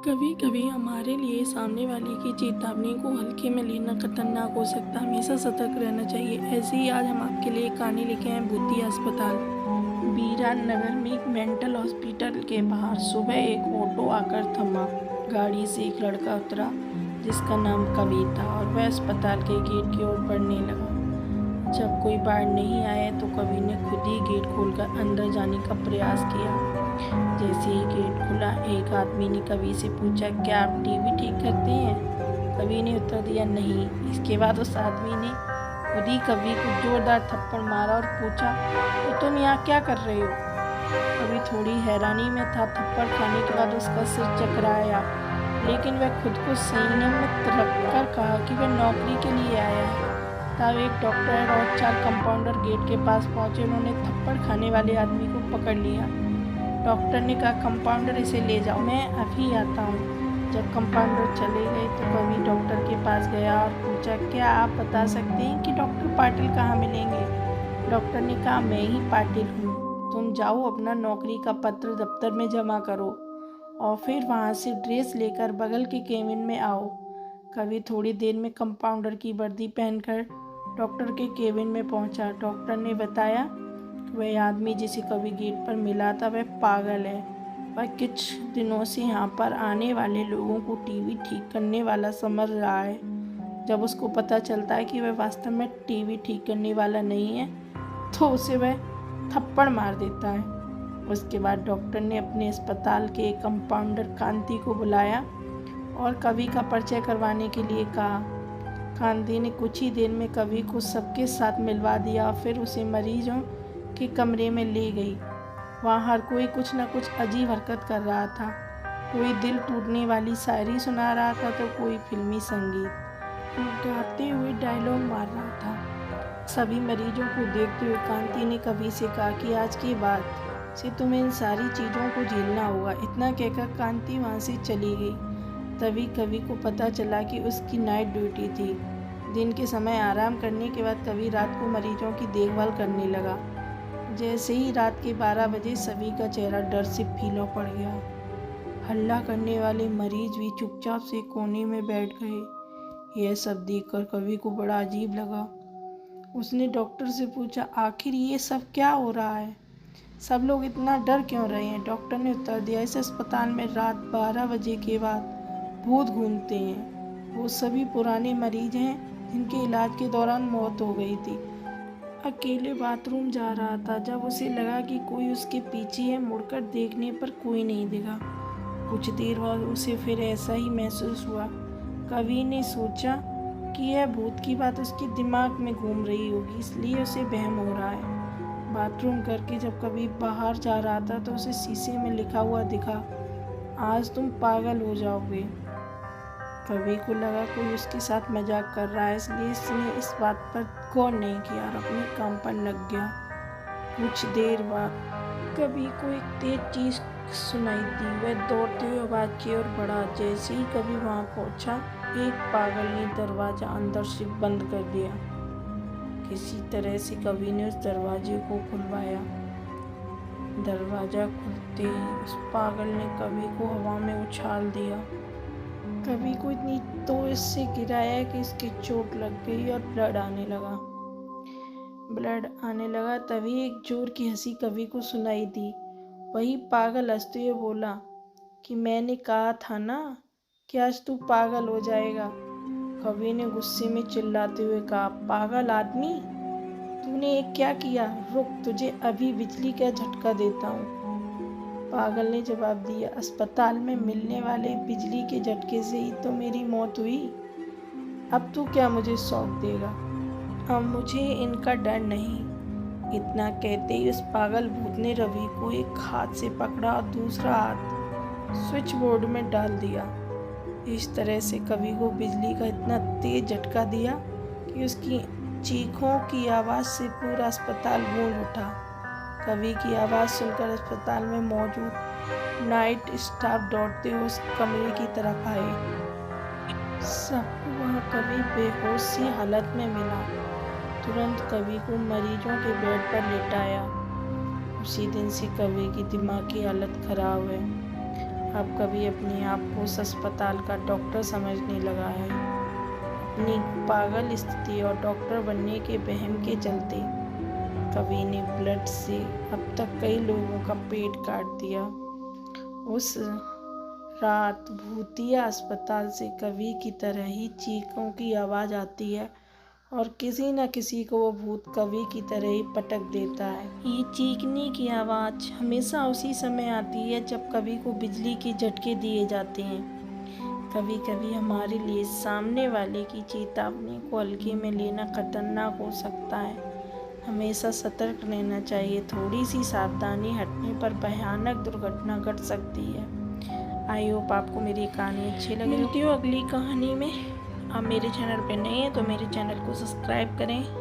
कभी कभी हमारे लिए सामने वाले की चेतावनी को हल्के में लेना खतरनाक हो सकता है। हमेशा सतर्क रहना चाहिए। ऐसे ही आज हम आपके लिए एक कहानी लेके आए हैं, भूतिया अस्पताल। बीरान नगर में एक मेंटल हॉस्पिटल के बाहर सुबह एक ऑटो आकर थमा। गाड़ी से एक लड़का उतरा जिसका नाम कवि था और वह अस्पताल के गेट की ओर बढ़ने लगा। जब कोई बाहर नहीं आया तो कवि ने खुद ही गेट खोलकर अंदर जाने का प्रयास किया। जैसे ही गेट खुला, एक आदमी ने कवि से पूछा, क्या आप टीवी ठीक करते हैं? कवि ने उत्तर दिया, नहीं। इसके बाद उस आदमी ने खुद ही कवि को जोरदार थप्पड़ मारा और पूछा, तो तुम यहाँ क्या कर रहे हो? कवि थोड़ी हैरानी में था। थप्पड़ खाने के बाद उसका सिर चकराया, लेकिन वह खुद को संयम में रखकर कहा कि वह नौकरी के लिए आया है। तब एक डॉक्टर और 4 कंपाउंडर गेट के पास पहुंचे। उन्होंने थप्पड़ खाने वाले आदमी को पकड़ लिया। डॉक्टर ने कहा, कंपाउंडर इसे ले जाओ, मैं अभी आता हूँ। जब कंपाउंडर चले गए तो कवि डॉक्टर के पास गया और पूछा, क्या आप बता सकते हैं कि डॉक्टर पाटिल कहाँ मिलेंगे? डॉक्टर ने कहा, मैं ही पाटिल हूँ। तुम जाओ, अपना नौकरी का पत्र दफ्तर में जमा करो और फिर वहाँ से ड्रेस लेकर बगल के केबिन में आओ। कवि थोड़ी देर में कंपाउंडर की वर्दी पहनकर डॉक्टर के केबिन में पहुंचा। डॉक्टर ने बताया, वह आदमी जिसे कभी गेट पर मिला था वह पागल है। वह कुछ दिनों से यहाँ पर आने वाले लोगों को टीवी ठीक करने वाला समझ रहा है। जब उसको पता चलता है कि वह वास्तव में टीवी ठीक करने वाला नहीं है तो उसे वह थप्पड़ मार देता है। उसके बाद डॉक्टर ने अपने अस्पताल के एक कंपाउंडर कांति को बुलाया और कवि का परिचय करवाने के लिए कहा। कांति ने कुछ ही देर में कवि को सबके साथ मिलवा दिया और फिर उसे मरीजों के कमरे में ले गई। वहाँ हर कोई कुछ न कुछ अजीब हरकत कर रहा था। कोई दिल टूटने वाली शायरी सुना रहा था तो कोई फिल्मी संगीत गाते हुए डायलॉग मार रहा था। सभी मरीजों को देखते हुए कांति ने कवि से कहा कि आज के बाद से तुम्हें इन सारी चीज़ों को झेलना होगा। इतना कहकर कांति वहाँ से चली गई। तभी कवि को पता चला कि उसकी नाइट ड्यूटी थी। दिन के समय आराम करने के बाद कवि रात को मरीजों की देखभाल करने लगा। जैसे ही रात के 12 बजे सभी का चेहरा डर से पीला पड़ गया। हल्ला करने वाले मरीज भी चुपचाप से कोने में बैठ गए। यह सब देखकर कवि को बड़ा अजीब लगा। उसने डॉक्टर से पूछा, आखिर ये सब क्या हो रहा है? सब लोग इतना डर क्यों रहे हैं? डॉक्टर ने उत्तर दिया, इस अस्पताल में रात 12 बजे के बाद भूत घूमते हैं। वो सभी पुराने मरीज हैं जिनके इलाज के दौरान मौत हो गई थी। अकेले बाथरूम जा रहा था। जब उसे लगा कि कोई उसके पीछे है, मुड़कर देखने पर कोई नहीं दिखा। कुछ देर बाद उसे फिर ऐसा ही महसूस हुआ। कवि ने सोचा कि यह भूत की बात उसके दिमाग में घूम रही होगी, इसलिए उसे वहम हो रहा है। बाथरूम करके जब कवि बाहर जा रहा था तो उसे शीशे में लिखा हुआ दिखा, आज तुम पागल हो जाओगे। कवि को लगा कोई उसके साथ मजाक कर रहा है, इसलिए उसने इस बात पर गौर नहीं किया और अपने काम पर लग गया। कुछ देर बाद कवि को एक तेज चीज सुनाई दी। वह दौड़ते हुए आवाज की ओर बढ़ा। जैसे ही कवि वहां पहुंचा, एक पागल ने दरवाजा अंदर से बंद कर दिया। किसी तरह से कवि ने उस दरवाजे को खुलवाया। दरवाजा खुलते ही उस पागल ने कवि को हवा में उछाल दिया। कवि को इतनी जोर से गिराया कि इसकी चोट लग गई और ब्लड आने लगा। तभी एक जोर की हंसी कवि को सुनाई दी। वही पागल हंसते हुए बोला कि मैंने कहा था ना कि आज तू पागल हो जाएगा। कवि ने गुस्से में चिल्लाते हुए कहा, पागल आदमी, तूने ये क्या किया? रुक, तुझे अभी बिजली का झटका देता हूँ। पागल ने जवाब दिया, अस्पताल में मिलने वाले बिजली के झटके से ही तो मेरी मौत हुई। अब तू क्या मुझे सौंप देगा? अब मुझे इनका डर नहीं। इतना कहते ही उस पागल भूत ने रवि को एक हाथ से पकड़ा और दूसरा हाथ स्विच बोर्ड में डाल दिया। इस तरह से कवि को बिजली का इतना तेज झटका दिया कि उसकी चीखों की आवाज़ से पूरा अस्पताल गूंज उठा। कवि की आवाज़ सुनकर अस्पताल में मौजूद नाइट स्टाफ दौड़ते हुए उस कमरे की तरफ आए। सबको वहाँ कवि बेहोश सी हालत में मिला। तुरंत कवि को मरीजों के बेड पर लेटाया। उसी दिन से कवि की दिमागी हालत खराब है। अब कभी अपने आप को उस अस्पताल का डॉक्टर समझने लगा है। अपनी पागल स्थिति और डॉक्टर बनने के वहम के चलते कवि ने ब्लड से अब तक कई लोगों का पेट काट दिया। उस रात भूतिया अस्पताल से कवि की तरह ही चीखों की आवाज़ आती है और किसी न किसी को वो भूत कवि की तरह ही पटक देता है। ये चीखने की आवाज़ हमेशा उसी समय आती है जब कवि को बिजली के झटके दिए जाते हैं। कभी कभी हमारे लिए सामने वाले की चेतावनी को हल्के में लेना खतरनाक हो सकता है। हमेशा सतर्क रहना चाहिए। थोड़ी सी सावधानी हटने पर भयानक दुर्घटना घट सकती है। आई होप आपको मेरी कहानी अच्छी लगी। मिलती हूँ अगली कहानी में। आप मेरे चैनल पे नए हैं तो मेरे चैनल को सब्सक्राइब करें।